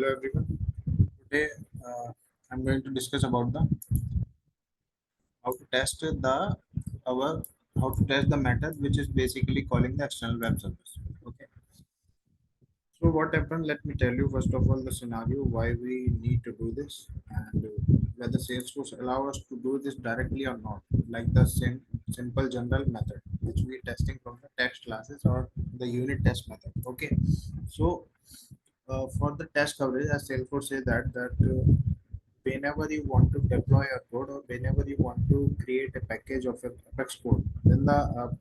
Hello everyone. Today I'm going to discuss about the how to test the our how to test the method which is basically calling the external web service. Okay. So what happened? Let me tell you first of all the scenario why we need to do this and whether Salesforce allow us to do this directly or not. Like the same simple general method which we are testing from the text classes or the unit test method. Okay. So for the test coverage, as Salesforce says that whenever you want to deploy a code or whenever you want to create a package of Apex code, then the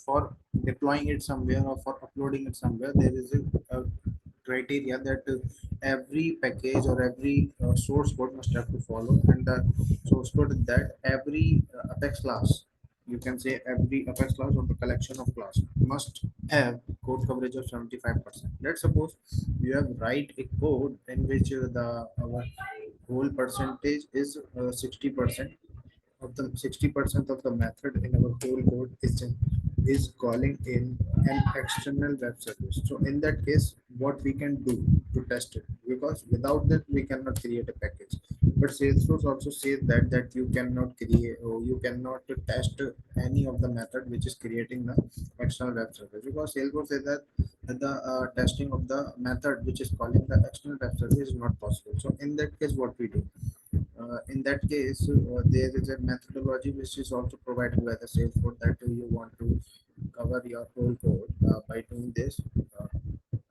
for deploying it somewhere or for uploading it somewhere, there is a criteria that every package or every source code must have to follow, and the source code is that every Apex class, you can say every Apex class or the collection of class must have code coverage of 75%. Let's suppose you have write a code in which the our whole percentage is 60%, of the 60% of the method in our whole code is calling in an external web service. So in that case, what we can do to test it, because without that we cannot create a package. But Salesforce also says that you cannot create or you cannot test any of the method which is creating the external web service, because Salesforce says that the testing of the method which is calling the external web service is not possible. So in that case, what we do? In that case, there is a methodology which is also provided by the Salesforce that you want to cover your whole code by doing this. Uh,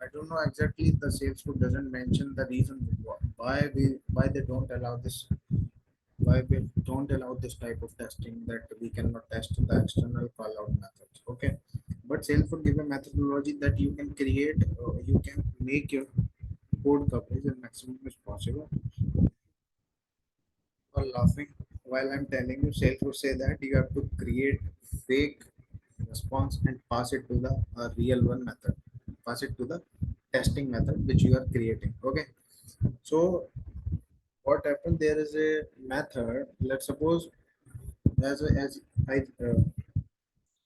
I don't know exactly. The Salesforce doesn't mention the reason why they don't allow this. Why we don't allow this type of testing, that we cannot test the external callout methods. Okay, but Salesforce give a methodology that you can create, you can make your code coverage as maximum as possible. Or laughing while I'm telling you. Salesforce say that you have to create fake response and pass it to the real one method. Pass it to the testing method which you are creating. Okay. So what happened? There is a method. Let's suppose as I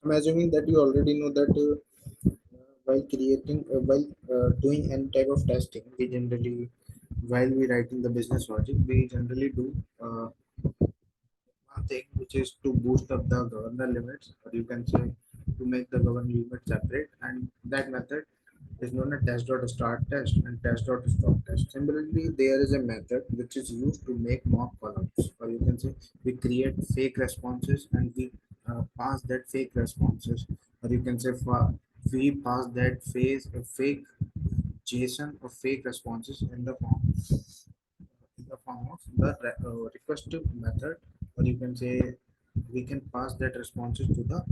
I'm assuming that you already know that while creating while doing any type of testing, we generally while we writing the business logic, we generally do. One thing which is to boost up the governor limits, or you can say to make the governor limit separate, and that method is known as test.start test and test.stop test. Similarly, there is a method which is used to make mock columns, or you can say we create fake responses and we pass that fake responses, or you can say we pass that phase fake JSON or fake responses in the form of the request method, or you can say we can pass that responses to the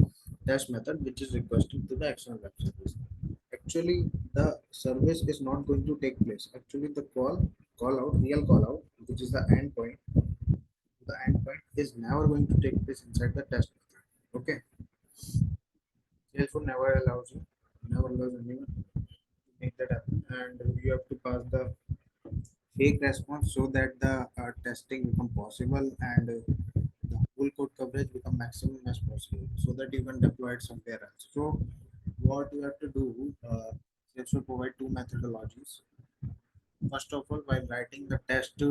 test method which is requested to the external web service. Actually, the service is not going to take place. Actually, the call out, real call out, which is the endpoint is never going to take place inside the test method. Okay, Salesforce never allows anyone to make that happen, and you have to pass the fake response so that the testing become possible, and the whole code coverage become maximum as possible so that you can deploy it somewhere else. So what you have to do, it should provide two methodologies. First of all, while writing the test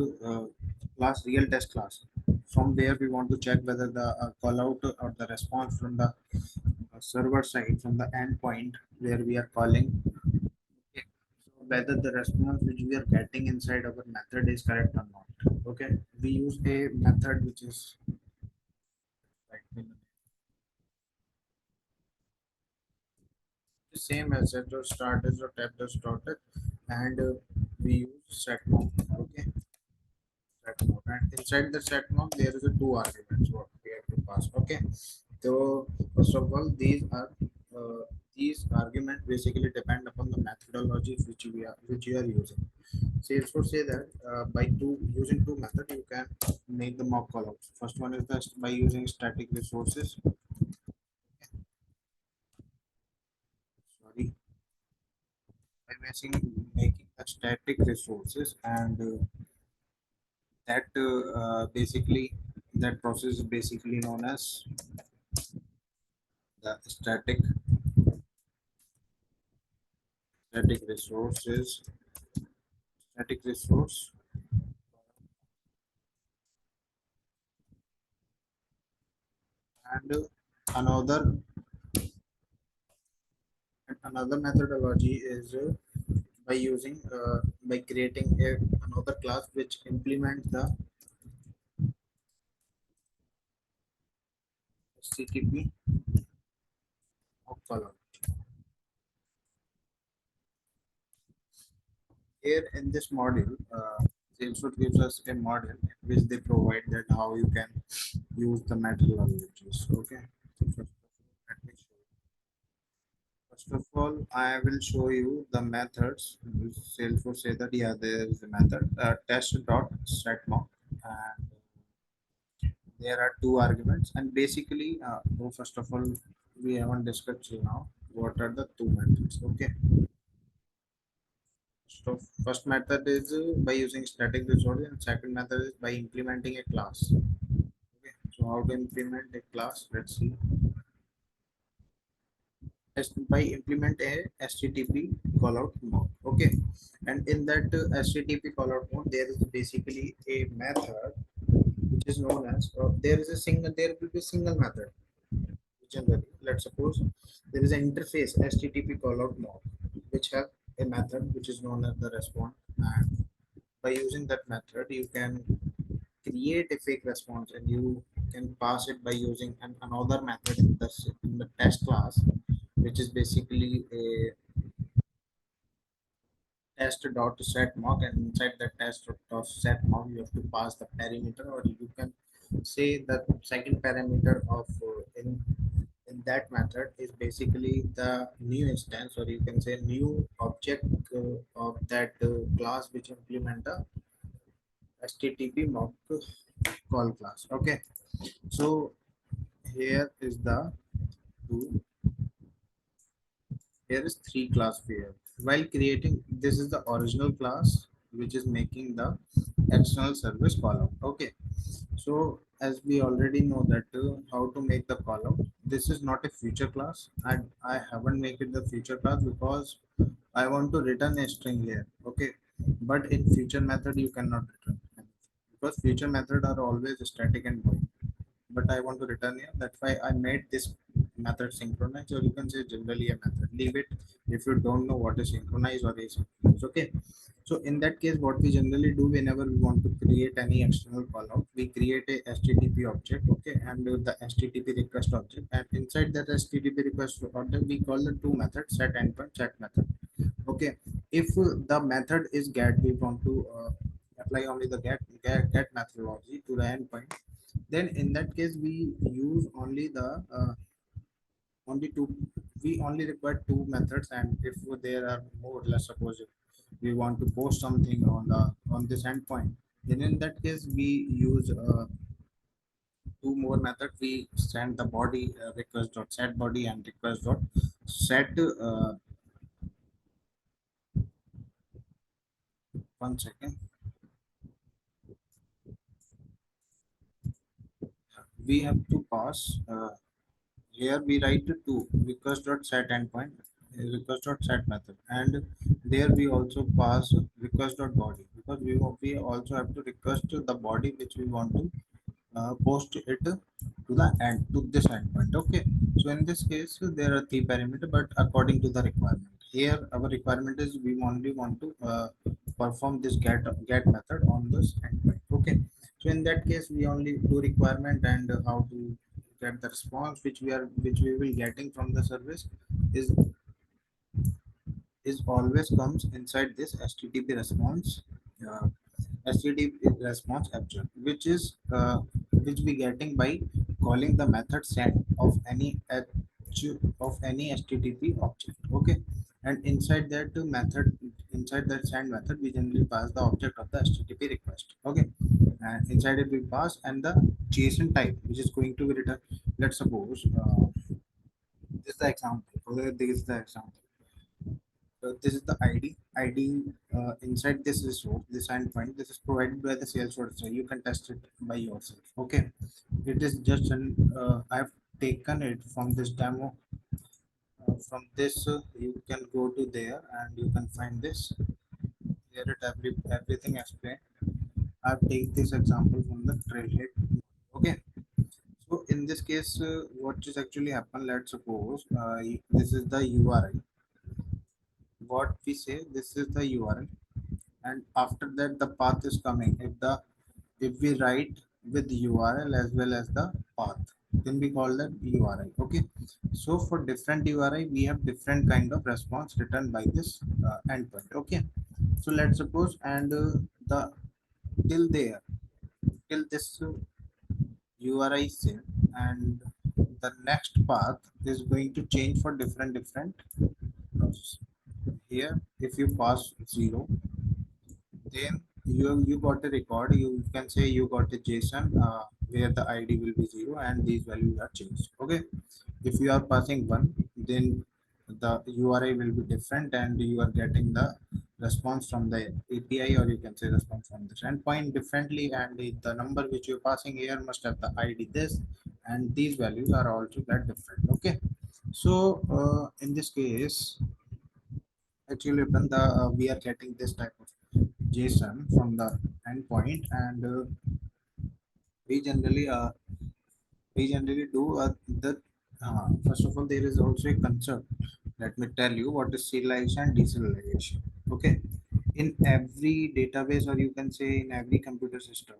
class, real test class, from there we want to check whether the call out or the response from the server side, from the endpoint where we are calling. Okay. So whether the response which we are getting inside our method is correct or not. Okay. We use a method which is like the same as set or starters or tap the starter, and we use set mount. Okay. Set mount. And inside the set mount there is a two arguments what we have to pass. Okay. So first of all, these arguments basically depend upon the methodology which you are using. Salesforce say that by using two methods you can make the mock callouts. First one is just by using static resources. Sorry, by making the static resources, and that basically that process is basically known as the static resources static resource, and another another methodology is by creating another class which implements the HTTP of color. Here in this module, Salesforce gives us a model in which they provide that how you can use the methodologies. Okay. So let me show you. First of all, I will show you the methods. Salesforce say that yeah, there is a method test dot set mark, and there are two arguments. And basically, first of all, we haven't discussed till now what are the two methods. Okay. So first method is by using static resource, and second method is by implementing a class. Okay. So how to implement a class? Let's see. By implement a HTTP callout mode. Okay, and in that HTTP callout mode, there is basically a method which is known as there will be single method. Generally, let's suppose there is an interface HTTP callout mode which have a method which is known as the response, and by using that method you can create a fake response, and you can pass it by using another method in the test class, which is basically a test dot set mark, and inside the test dot set mark you have to pass the parameter, or you can say the second parameter of in that method is basically the new instance, or you can say new object of that class which implement the http mock call class. Okay, so here is the two here is three class here. While creating, this is the original class which is making the external service callout. Okay, so as we already know that how to make the callout, this is not a future class. I haven't make it the future class because I want to return a string here. Okay, but in future method you cannot return because future method are always static and void, but I want to return here. That's why I made this method synchronize, or you can say generally a method. Leave it if you don't know what is synchronize or asynchronous. Okay. So in that case, what we generally do whenever we want to create any external callout, we create a HTTP object, okay, and the HTTP request object, and inside that HTTP request object, we call the two methods, set endpoint, set method. Okay. If the method is get, we want to apply only the get methodology to the endpoint, then in that case we use only the only two we only require two methods. And if there are more, let's suppose if we want to post something on this endpoint, then in that case we use two more methods. We send the body request dot set body and request dot set one second. We have to pass here we write to request dot set endpoint, request dot set method, and there we also pass request dot body, because we also have to request the body which we want to post it to the end to this endpoint. Okay, so in this case there are three parameters, but according to the requirement, here our requirement is we only want to perform this get method on this endpoint. Okay, so in that case we only do requirement, and how to get the response which we will getting from the service is always comes inside this http response, uh, HTTP response object, which we getting by calling the method send of any HTTP object. Okay, and inside that method, inside that send method, we generally pass the object of the HTTP request. Okay, and inside it we pass and the JSON type which is going to be returned. Let's suppose this is the example. Okay, this is the example. This is the ID. ID inside this resource, this endpoint, this is provided by the Salesforce. So you can test it by yourself. Okay, it is just an I've taken it from this demo. From this, you can go to there and you can find this. Here it everything explained. I've taken this example from the trailhead. Okay. So in this case, what is actually happen? Let's suppose this is the URI. What we say, this is the URI, and after that the path is coming. If we write with URL as well as the path, then we call that URI. Okay. So for different URI, we have different kind of response returned by this endpoint. Okay. So let's suppose and the till there till this URI is same, and the next path is going to change for different process. Here, if you pass 0, then you got a record. You can say you got a JSON where the ID will be 0 and these values are changed. Okay. If you are passing 1, then the URI will be different and you are getting the response from the API, or you can say response from this endpoint differently, and the number which you're passing here must have the ID this, and these values are also that different. Okay. So in this case, actually when the we are getting this type of JSON from the endpoint, and we generally do the first of all, there is also a concept. Let me tell you what is serialization and deserialization. Okay. In every database, or you can say in every computer system,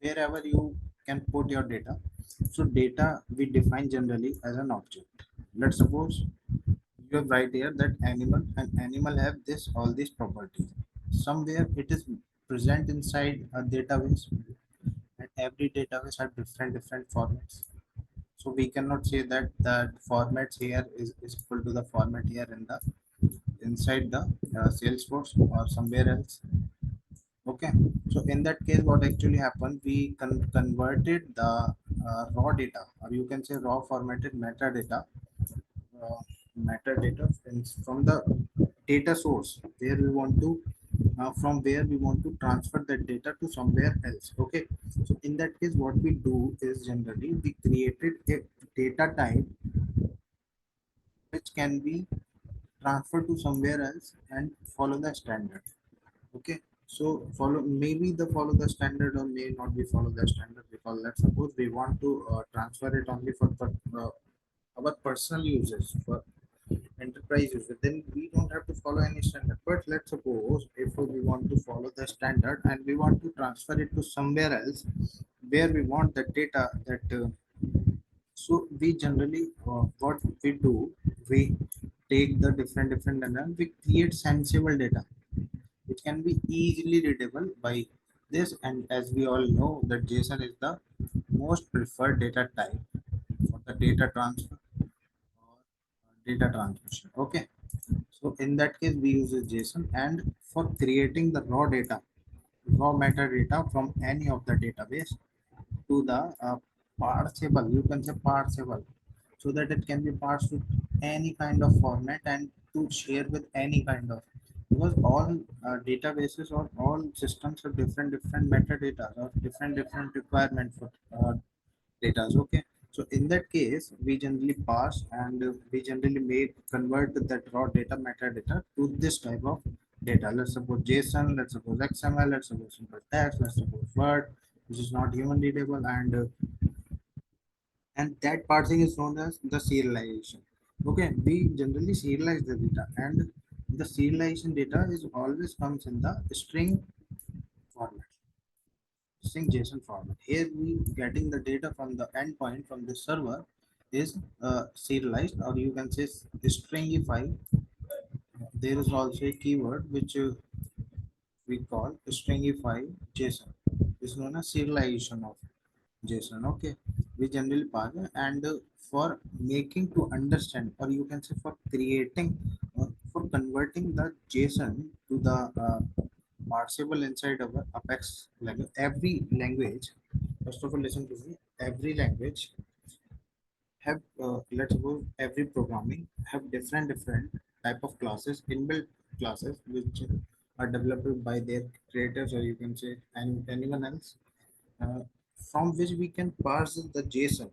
wherever you can put your data, so data we define generally as an object. Let's suppose you have right here that animal have this all these properties. Somewhere it is present inside a database, and every database have different formats. So we cannot say that that formats here is equal to the format here in the inside the Salesforce or somewhere else. Okay. So in that case, what actually happened, we converted the raw data, or you can say raw formatted uh, metadata from the data source where we want to from where we want to transfer that data to somewhere else. Okay. So in that case, what we do is generally we created a data type which can be transferred to somewhere else and follow the standard. Okay. So follow the standard, or may not be follow the standard, because let's suppose we want to transfer it only for our personal users, for enterprise users, then we don't have to follow any standard. But let's suppose if we want to follow the standard and we want to transfer it to somewhere else where we want the data that so we generally what we do, we take the different and then we create sensible data which can be easily readable by this. And as we all know that JSON is the most preferred data type for the data transfer or data transmission. Okay. So in that case, we use a JSON, and for creating the raw metadata from any of the database to the parsable, you can say parsable, so that it can be parsed to any kind of format and to share with any kind of, because all databases or all systems have different metadata or different requirement for data. Okay. So in that case, we generally pass, and we generally make convert that raw data metadata to this type of data. Let's suppose JSON, let's suppose XML, let's suppose simple text, let's suppose Word, which is not human readable, and that parsing is known as the serialization. Okay, we generally serialize the data, and the serialization data is always comes in the format, string JSON format. Here we getting the data from the endpoint from the server is serialized, or you can say stringify. There is also a keyword which we call stringify JSON. Is known as serialization of JSON. Okay, we generally pass it, and for making to understand, or you can say for creating or for converting the JSON to the parsable inside our Apex language. Every language, first of all, listen to me. Every language have let's suppose every programming have different type of classes, inbuilt classes, which are developed by their creators, or you can say anyone else, uh, from which we can parse the JSON,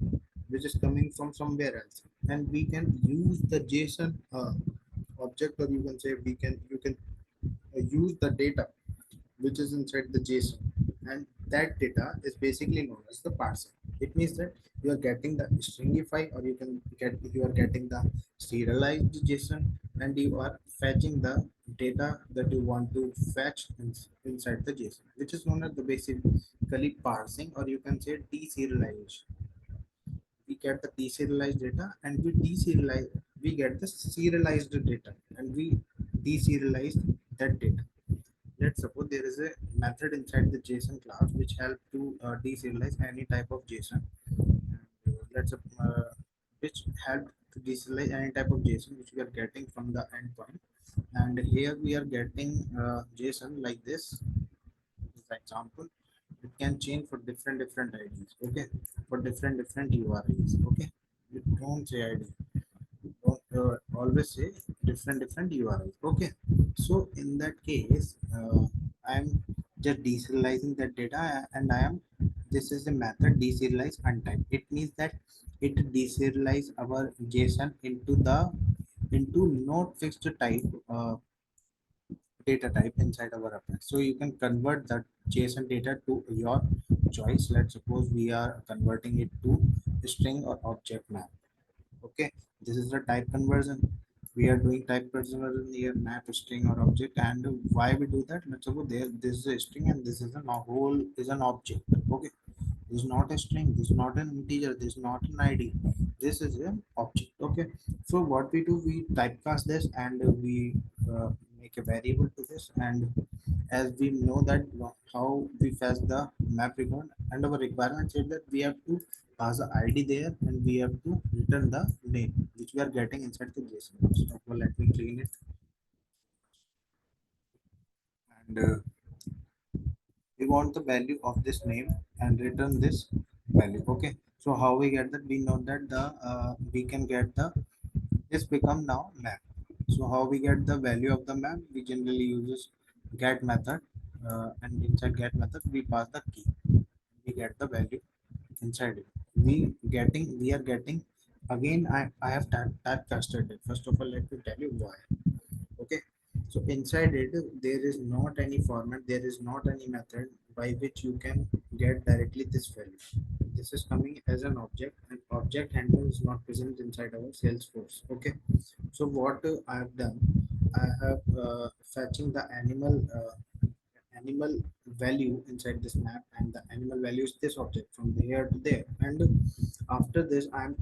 which is coming from somewhere else, and we can use the JSON object, or you can say you can use the data which is inside the JSON, and that data is basically known as the parser. It means that you are getting the stringify, or you are getting the serialized JSON, and you are fetching the data that you want to fetch inside the JSON, which is known as the basically parsing, or you can say deserialization. We get the deserialized data, and we get the serialized data, and we deserialize that data. Let's suppose there is a method inside the JSON class which help to deserialize any type of JSON. Which help to deserialize any type of JSON which we are getting from the endpoint. And here we are getting JSON like this. This example, it can change for different IDs. Okay, for different URLs. Okay, you don't say ID. Don't always say different URLs. Okay, so in that case, I'm just deserializing that data, and I am this is the method deserialize untype. It means that it deserialize our JSON into not fixed type data type inside our append. So you can convert that JSON data to your choice. Let's suppose we are converting it to string or object map. Okay, this is the type conversion. We are doing type conversion here, map, string or object. And why we do that? Let's suppose there this is a string and this is a whole is an object. Okay, this is not a string, this is not an integer, this is not an ID, this is an object. Okay, so what we do, we typecast this, and we make a variable to this. And as we know that how we fetch the map record, and our requirement said that we have to pass the ID there, and we have to return the name which we are getting inside the JSON. So well, let me clean it. And we want the value of this name and return this value. Okay, so how we get that? We know that the we can get the this become now map. So how we get the value of the map? We generally uses get method, and inside get method we pass the key, we get the value inside it. We are getting again. I have typecasted it. First of all, let me tell you why. Okay, so inside it there is not any format, there is not any method by which you can get directly this value. This is coming as an object, and object handler is not present inside our Salesforce. Okay, so what I have done, I have fetching the animal value inside this map, and the animal value is this object from here to there. And after this I've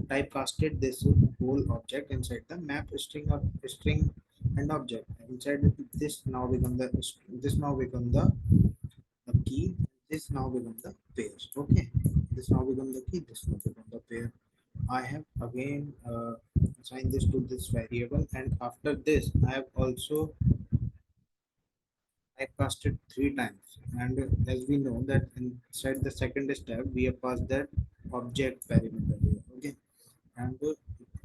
typecasted this whole object inside the map string, or string and object inside this. Now become the this now become the key, this now become the pairs. Okay, this now become the key, this now become the pair. I have again assigned this to this variable, and after this I have also typecasted 3 times. And as we know that inside the second step we have passed that object parameter here. Okay, and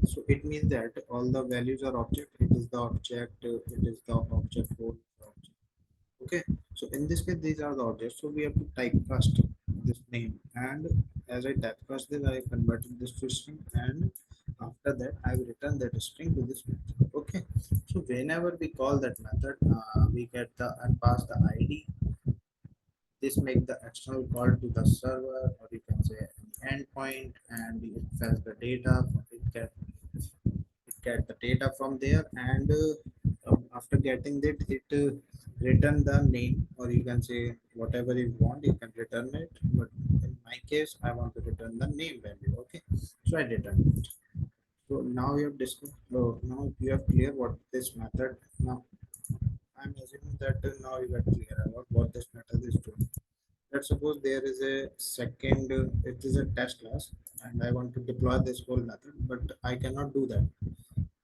so it means that all the values are object. It is the object, it is the object code. Okay, so in this case these are the objects, so we have to typecast this name. And as I typecast this, I converted this to string, and after that I will return that string to this method. Okay, so whenever we call that method, we get the and pass the ID. This make the external call to the server, or you can say an endpoint, and it fetch the data. It get the data from there, and after getting that, it return the name, or you can say whatever you want, you can return it. But in my case, I want to return the name value. Okay, so I return it. So now you have discussed. So now you have clear what this method. Now I'm assuming that now you got clear about what this method is doing. Let's suppose there is a second, it is a test class, and I want to deploy this whole method, but I cannot do that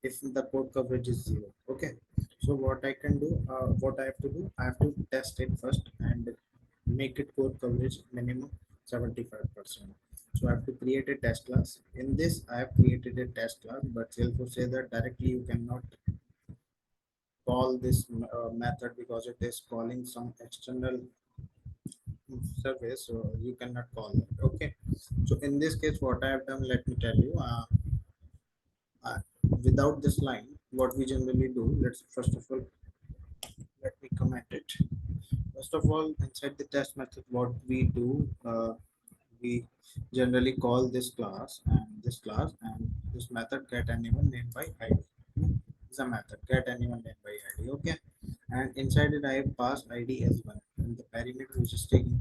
if the code coverage is 0. Okay, so what I can do, what I have to do, I have to test it first and make it code coverage minimum 75%. So I have to create a test class. In this, I have created a test class, but Salesforce say that directly you cannot call this method because it is calling some external service, so you cannot call that. Okay, so in this case what I have done, let me tell you, uh, without this line what we generally do, let's first of all Let me comment it. First of all, inside the test method, what we do, we generally call this class and this method get anyone named by ID. It's a method get anyone named by ID. Okay, and inside it I have passed ID as well, and the parameter which is taking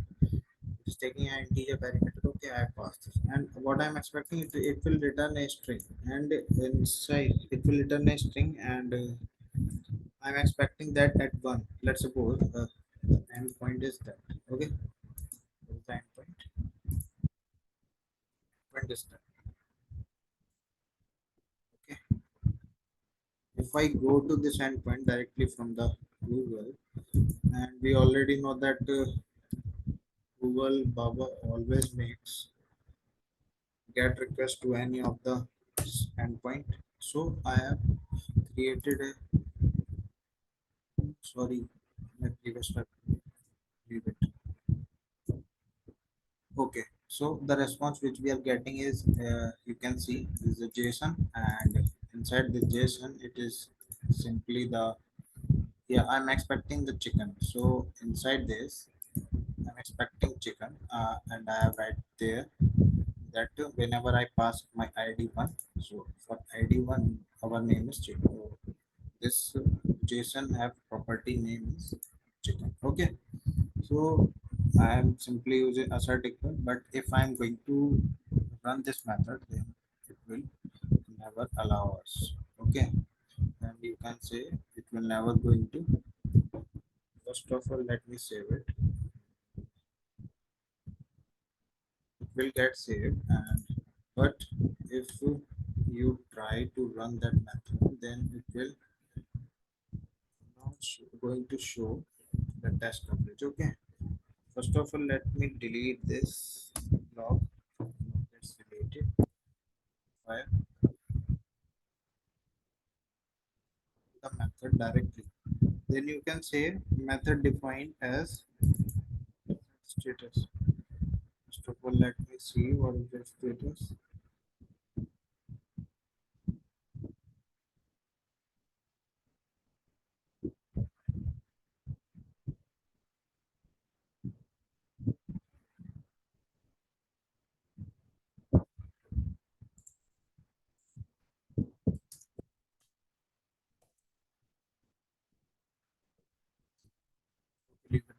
an integer parameter. Okay, I have passed this, and what I'm expecting it will return a string, and inside it will return a string, and I'm expecting that at one. Let's suppose the endpoint is that. Okay, what is the endpoint? Endpoint is that. Okay, if I go to this endpoint directly from the Google, and we already know that Google Baba always makes get request to any of the endpoint. So I have created a sorry, my previous step. Leave it. Okay, so the response which we are getting is you can see is a JSON, and inside the JSON it is simply the yeah, I'm expecting the chicken. So inside this I'm expecting chicken, and I have right there that whenever I pass my ID1, so for ID1 our name is chicken. So this JSON have property name is chicken. Okay, so I am simply using assert equal, but if I am going to run this method, then it will never allow us. Okay, and you can say it will never going to. First of all, let me save it. It will get saved, and but if you try to run that method, then it will not going to show the test coverage. Okay. First of all, let me delete this log. Let's delete it. File the method directly. Then you can say method defined as status. First of all, let me see what is the status.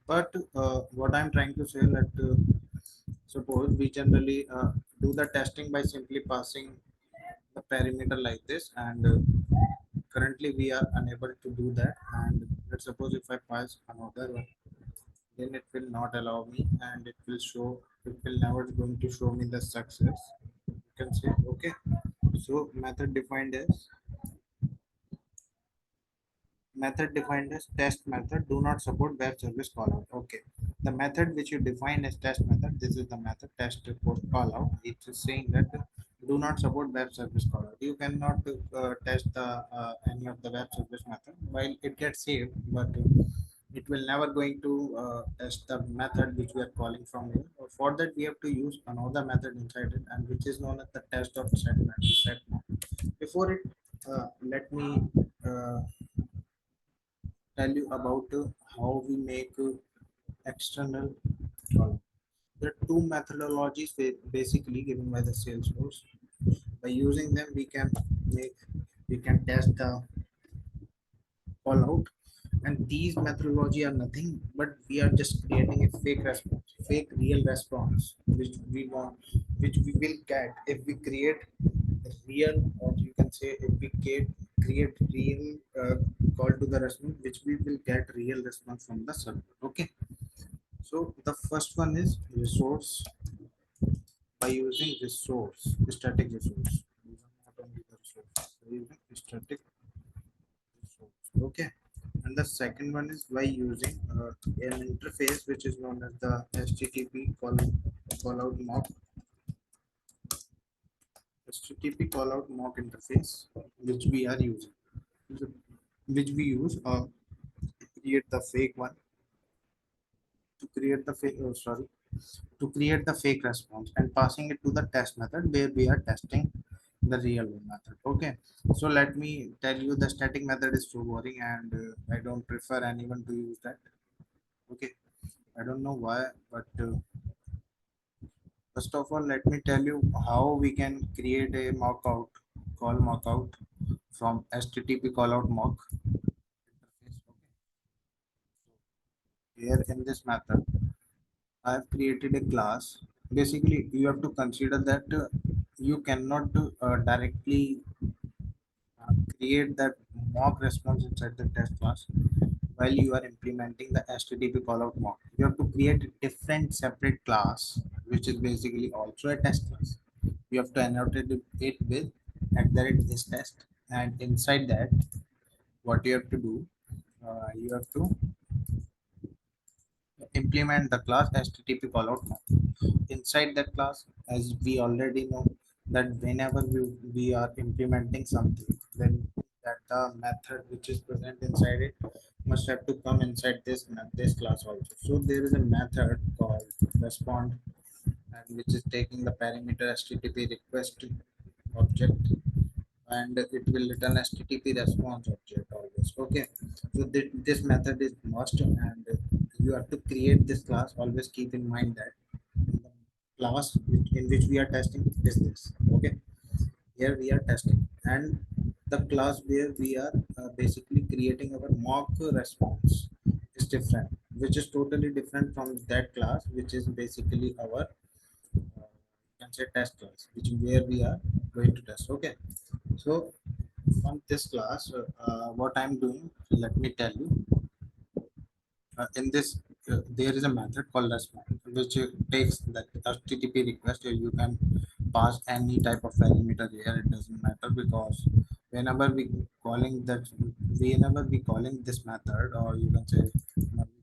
But what I'm trying to say that suppose we generally do the testing by simply passing the parameter like this, and currently we are unable to do that. And let's suppose if I pass another one, then it will not allow me, and it will never going to show me the success. You can say okay. So method defined as test method do not support web service callout. Okay, the method which you define as test method, this is the method test report callout. It is saying that do not support web service callout. You cannot test the any of the web service method while it gets saved, but it will never going to test the method which we are calling from here. For that we have to use another method inside it, and which is known as the test of set method. Before it, let me uh, tell you about how we make external column. There are two methodologies basically given by the Salesforce. By using them, we can test the callout, and these methodology are nothing but we are just creating a fake response, fake real response, which we will get if we create real, or you can say if we create real call to the response, which we will get real response from the server. Okay, so the first one is resource. By using resource, static resource, not only the resource, by using static resource. Okay, and the second one is by using an interface which is known as the http callout mock http callout mock interface, which we are using, which we use to create the fake one, to create the fake to create the fake response and passing it to the test method where we are testing the real method. Okay, so let me tell you, the static method is so boring, and I don't prefer anyone to use that. Okay, I don't know why, but first of all, let me tell you how we can create a mockout, call mockout from http callout mock interface. Okay, here in this method I have created a class. Basically you have to consider that you cannot directly create that mock response inside the test class while you are implementing the http callout mock. You have to create a different separate class which is basically also a test class. You have to annotate it with at the rate is test, and inside that what you have to do, you have to implement the class http callout mock. Inside that class, as we already know, that whenever we are implementing something, then that the method which is present inside it must have to come inside this class also. So there is a method called respond, and which is taking the parameter http request object, and it will return http response object always. Okay, so this method is must, and you have to create this class. Always keep in mind that the class in which we are testing is this. Okay, here we are testing, and the class where we are basically creating our mock response is different, which is totally different from that class which is basically our you can say test class, which is where we are going to test. Okay, so from this class, what I'm doing, let me tell you. In this, there is a method called response, which takes the http request. You can pass any type of parameter here, it doesn't matter, because whenever we calling that whenever we calling this method, or you can say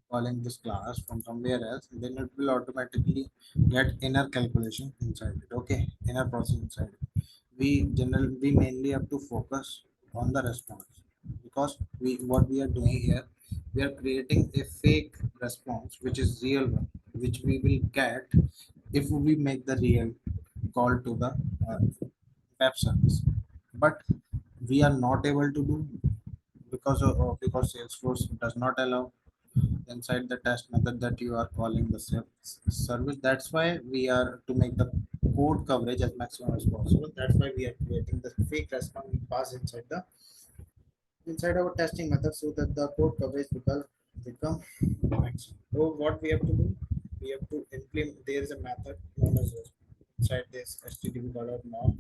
calling this class from somewhere else, then it will automatically get inner calculation inside it. Okay, inner process inside it. We mainly have to focus on the response, because we what we are doing here, we are creating a fake response which is real one, which we will get if we make the real call to the uh, web service. But we are not able to do, because Salesforce does not allow inside the test method that you are calling the service. That's why we are to make the code coverage as maximum as possible. That's why we are creating the fake response we pass inside our testing method, so that the code coverage become maximum. So what we have to do, we have to implement. There is a method known as inside this http callout mock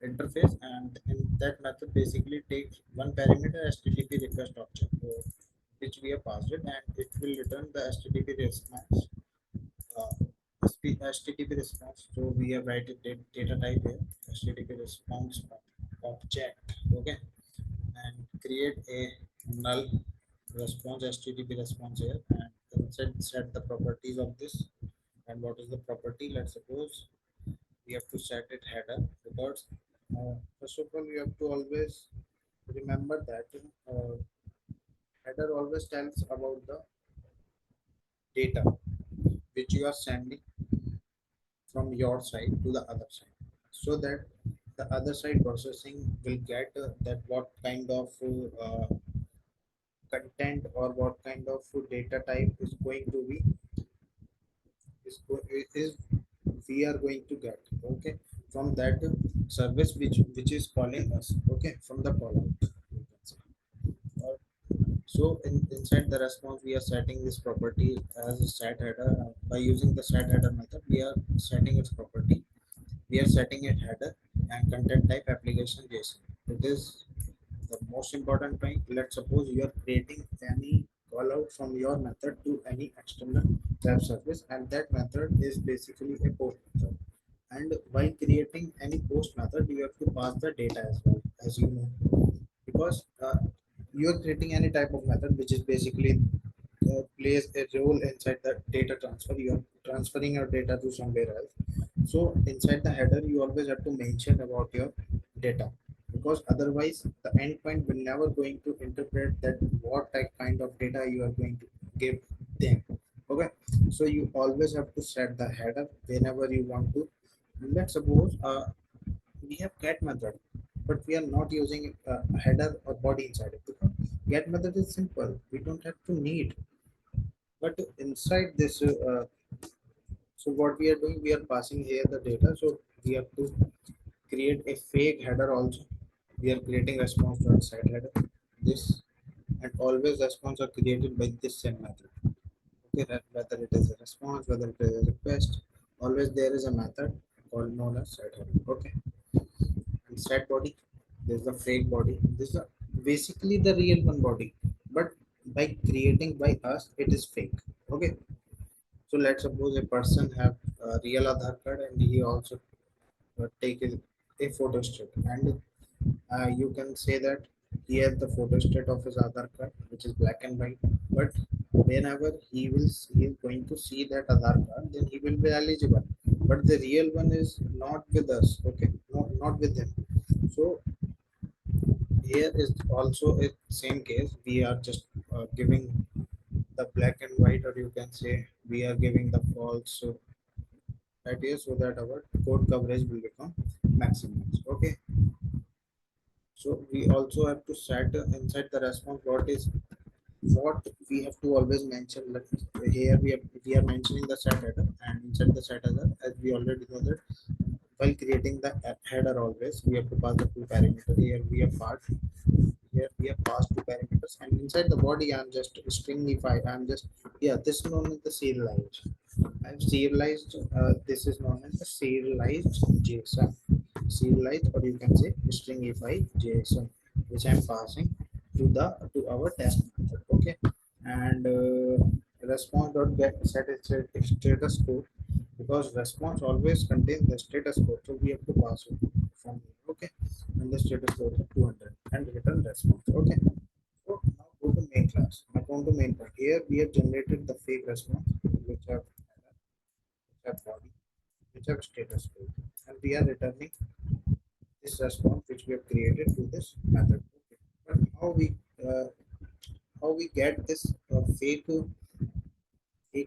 interface, and in that method basically takes one parameter http request object, which we have passed it, and it will return the http response. Uh, HTTP response. So we have write it data type here, HTTP response object. Okay, and create a null response, HTTP response here, and set the properties of this. And what is the property? Let's suppose we have to set it header, because first of all you have to always remember that header always tells about the data which you are sending from your side to the other side, so that the other side processing will get that what kind of content or what kind of data type is going to be is we are going to get. Okay, from that service which is calling us. Okay, from the call out, you can say. Uh, so inside the response we are setting this property as a set header. By using the set header method, we are setting its property. We are setting a header and content type application JSON. It is the most important point. Let's suppose you are creating any call out from your method to any external web service, and that method is basically a post method. And while creating any post method, you have to pass the data as well, as you know, because you are creating any type of method which is basically plays a role inside the data transfer. You are transferring your data to somewhere else. So inside the header, you always have to mention about your data, because otherwise the endpoint will never going to interpret that what type kind of data you are going to give them. Okay, so you always have to set the header whenever you want to. Let's suppose we have get method. but we are not using a header or body inside it because get method is simple. We don't have to need, but inside this, so what we are doing, we are passing here the data. So we have to create a fake header also. We are creating response dot set header. This and always response are created by this same method. Okay, whether it is a response, whether it is a request, always there is a method called known as set header. Okay, and set body. There's the fake body. This is basically the real one body, but by creating by us, it is fake. Okay, so let's suppose a person have a real Aadhaar card and he also take a photo state, and you can say that he has the photo state of his Aadhaar card, which is black and white. But whenever he is going to see that Aadhaar card, then he will be eligible. But the real one is not with us. Okay, not with him. So here is also a same case. We are just giving the black and white, or you can say we are giving the false idea so that our code coverage will become maximum. Okay, so we also have to set inside the response what we have to always mention. Like here we are mentioning the set header, and inside the set header, as we already know that while creating the header, always we have to pass the two parameters. Here we have passed two parameters, and inside the body I'm just stringify. I'm just, yeah, this is known as the serialized. I've serialized, this is known as the serialized JSON. Serialized, or you can say stringify JSON, which I'm passing to our test method. Okay, and response dot get set its status code, because response always contains the status code, so we have to pass it from here. Okay, and the status code is 200 and return response. Okay, so now go to main class. Now go to main part. Here we have generated the fake response, which have body, which have status code, and we are returning this response which we have created to this method. Okay. But uh, how we get this fake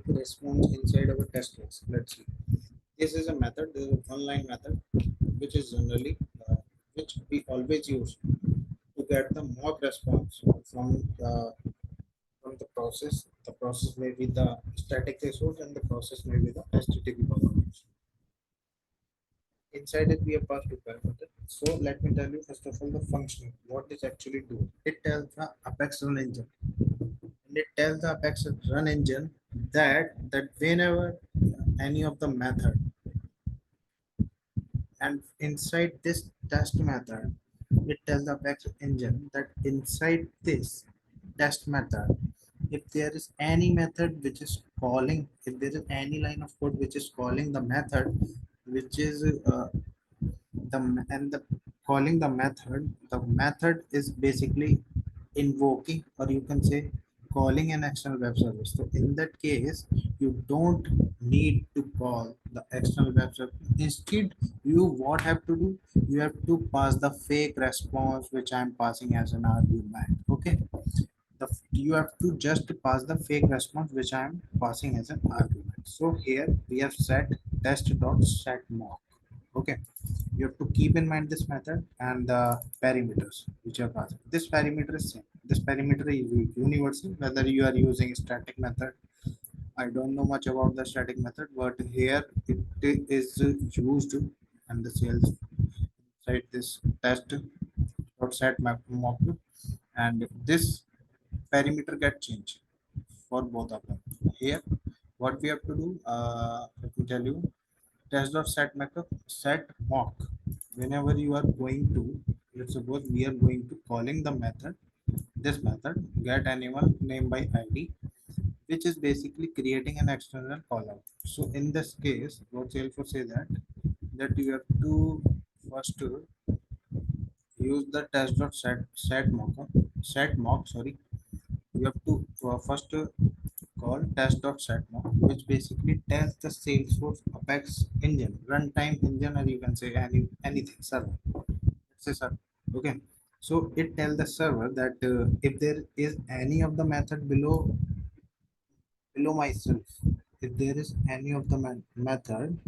response inside our test case? Let's see. This is a method. This is a one-line method, which is generally which we always use to get the mock response from the process. The process may be the static resource, and the process may be the HTTP performance. Inside it, we have passed two parameters. So let me tell you first of all the function. What it actually do? It tells the Apex Run Engine, and it tells the Apex Run Engine that whenever any of the method, and inside this test method, it tells the Apex engine that inside this test method, if there is any method which is calling, if there is any line of code which is calling the method, which is the calling the method is basically invoking, or you can say calling an external web service. So in that case, you don't need to call the external web service. Instead, you what have to do, you have to pass the fake response which I'm passing as an argument. Okay, you have to just pass the fake response which I am passing as an argument. So here we have set test dot set mock. Okay, you have to keep in mind this method and the parameters which are passed. This parameter is same. This parameter is universal whether you are using static method. I don't know much about the static method, but here it is used, and the sales side this test dot set mock, and this perimeter get changed for both of them. Here what we have to do, let me tell you, test dot set method set mock. Whenever you are going to, let's suppose we are going to calling the method, this method get animal name by id, which is basically creating an external callout. So in this case, what Salesforce say that you have to first use the test dot set mock, sorry. You have to first called test.setmock, which basically tells the Salesforce Apex engine, runtime engine, or you can say anything server. It's a server. Okay. So it tells the server that if there is any of the method below myself, if there is any of the method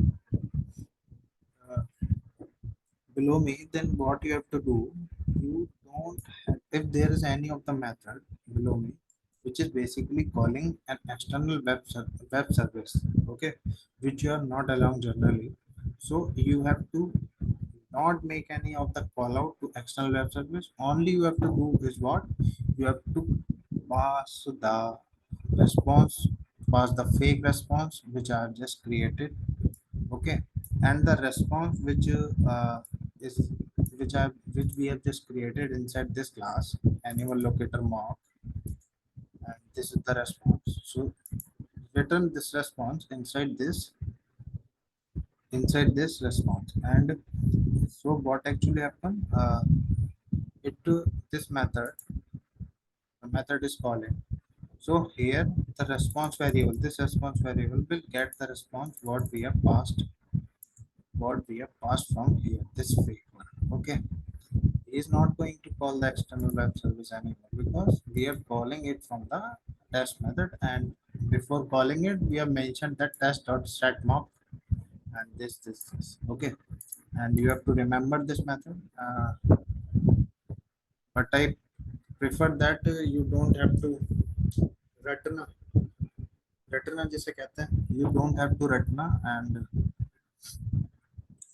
uh, below me, then what you have to do, you don't have, if there is any of the method below me which is basically calling an external web service, okay, which you are not allowing generally, so you have to not make any of the call out to external web service. Only you have to do is what you have to pass the response, pass the fake response which I have just created, okay, and the response is which we have just created inside this class animal locator mock, and this is the response. So return this response inside this response. And so what actually happened, it this method, the method is calling. So here the response variable, this response variable will get the response what we have passed from here, this fake one, okay. He is not going to call the external web service anymore because we are calling it from the test method, and before calling it we have mentioned that test.setMock and this, okay. And you have to remember this method, but I prefer that you don't have to रटना रटना जिसे कहते हैं, you don't have to रटना, and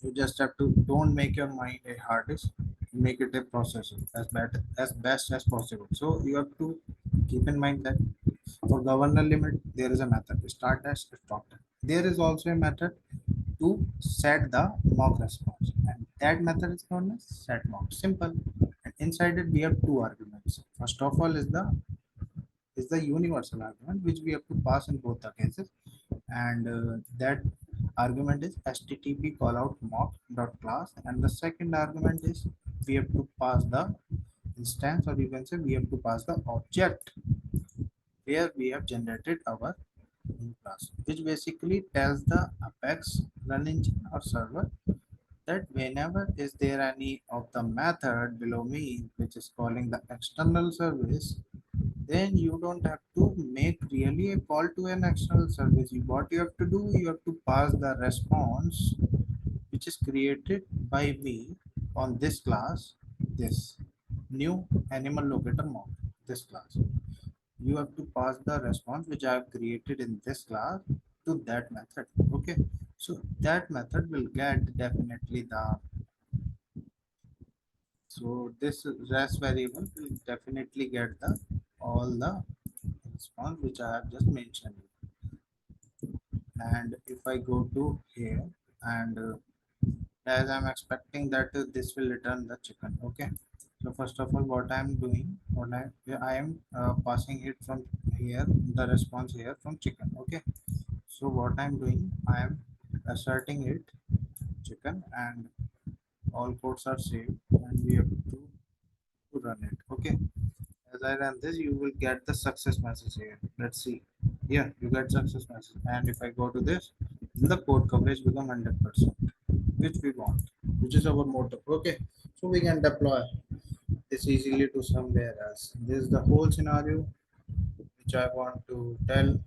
you just have to don't make your mind a hard disk, make it a processor as best as possible. So you have to keep in mind that for governor limit there is a method start dash stop dash. There is also a method to set the mock response, and that method is known as set mock. Simple. And inside it we have two arguments. First of all is the universal argument which we have to pass in both the cases, and that argument is http callout mock dot class, and the second argument is we have to pass the instance, or you can say we have to pass the object where we have generated our new class, which basically tells the Apex run engine or server that whenever is there any of the method below me which is calling the external service, then you don't have to make really a call to an external service. What you have to do, you have to pass the response which is created by me on this class, this new animal locator mock, this class. You have to pass the response which I have created in this class to that method. Okay, so that method will get definitely the, so this rest variable will definitely get the all the response which I have just mentioned. And if I go to here, and as I'm expecting that this will return the chicken, okay. So first of all what I'm doing, I am passing it from here, the response here from chicken, okay. So what I'm doing, I am asserting it chicken, and all codes are saved, and we have to run it, okay. As I run this, you will get the success message here. Let's see. Yeah, you get success message. And if I go to this, the code coverage become 100%, which we want, which is our motto. Okay, so we can deploy this easily to somewhere else. This is the whole scenario which I want to tell.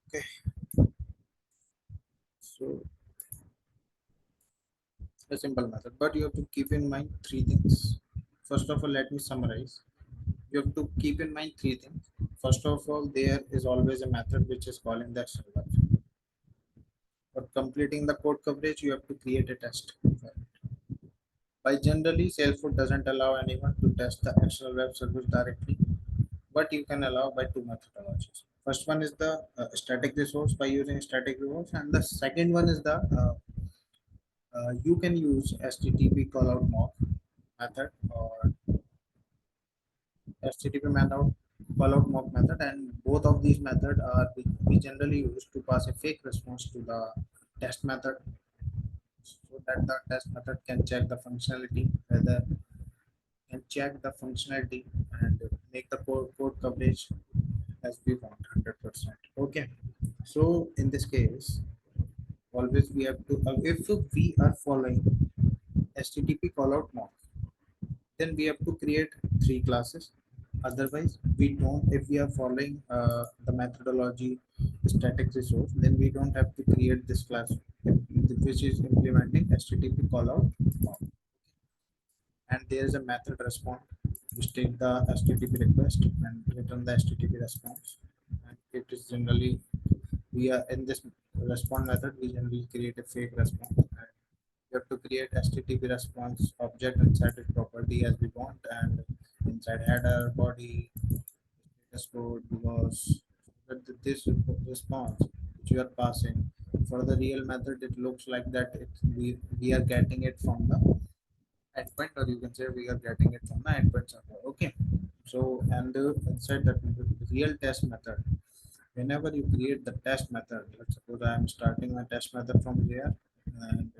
Okay, so a simple method, but you have to keep in mind three things. First of all, let me summarize. You have to keep in mind three things. First of all, there is always a method which is calling the external. For completing the code coverage, you have to create a test. By generally, Salesforce doesn't allow anyone to test the external web service directly, but you can allow by two methodologies. First one is the static resource by using static resource, and the second one is the you can use HTTP callout mock method or HTTP method callout mock method, and both of these methods are we generally use to pass a fake response to the test method, so that the test method can check the functionality, whether can check the functionality and make the code coverage as we want 100%. Okay, so in this case, always we have to if we are following HTTP callout mock, then we have to create three classes. Otherwise, we don't. If we are following the methodology static resource, then we don't have to create this class. which is implementing HTTP callout, and there is a method respond which take the HTTP request and return the HTTP response. And it is generally, we are in this respond method, we generally create a fake response. And we have to create HTTP response object inside the property as we want, and inside header, body, status code, because this response which you are passing for the real method, it looks like that we are getting it from the endpoint, or you can say we are getting it from the endpoint server. Okay. So and inside that real test method, whenever you create the test method, let's suppose I am starting my test method from here, and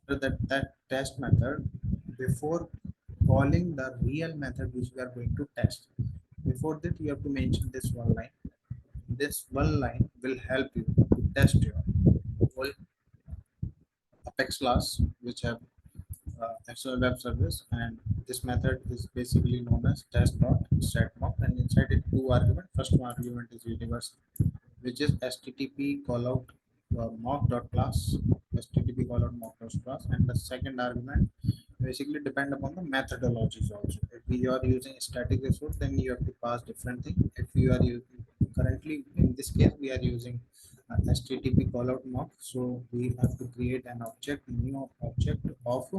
after that test method, before calling the real method which we are going to test, before that you have to mention this one line. This one line will help you to test your whole Apex class which have external web service, and this method is basically known as test.setMock, and inside it two argument. First one argument is universal, which is http callout mock.class, http callout mock.class, and the second argument basically depend upon the methodologies also. If you are using static resource, then you have to pass different thing. If you are using, currently in this case we are using http callout mock, so we have to create an object, new object of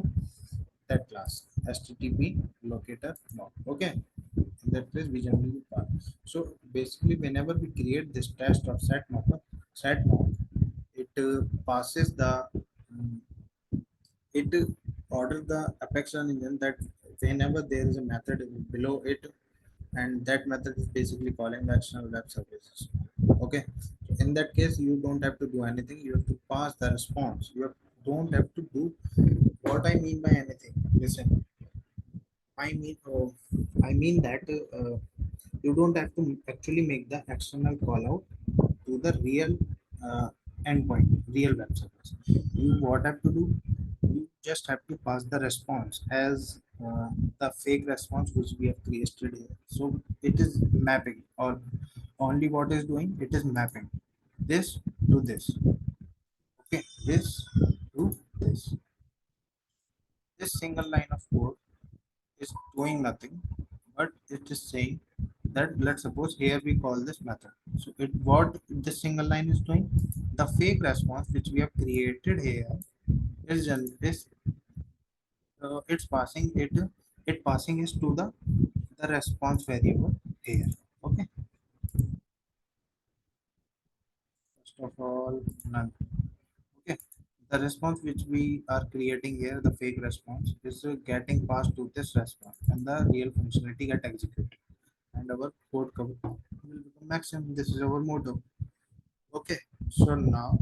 that class, http locator mock. Okay, in that place we generally pass. So basically whenever we create this test of set mock, it passes the mm, it order the Apex Run engine that whenever there is a method below it, and that method is basically calling the external web services. Okay, so in that case you don't have to do anything, you have to pass the response. Don't have to do what I mean by anything. Listen, I mean, I mean that you don't have to actually make the external call out to the real uh, endpoint, real web service. You what have to do? You just have to pass the response as the fake response which we have created here. So it is mapping, or only what is doing? It is mapping this to this. Okay, this to this. This single line of code is doing nothing, but it is saying that, let's suppose here we call this method. So it what this single line is doing, the fake response which we have created here is it's passing it passing is to the response variable here. Okay, first of all, none. Okay, the response which we are creating here, the fake response, is getting passed to this response, and the real functionality get executed, and our code cover will become maximum. This is our motto. Okay, so now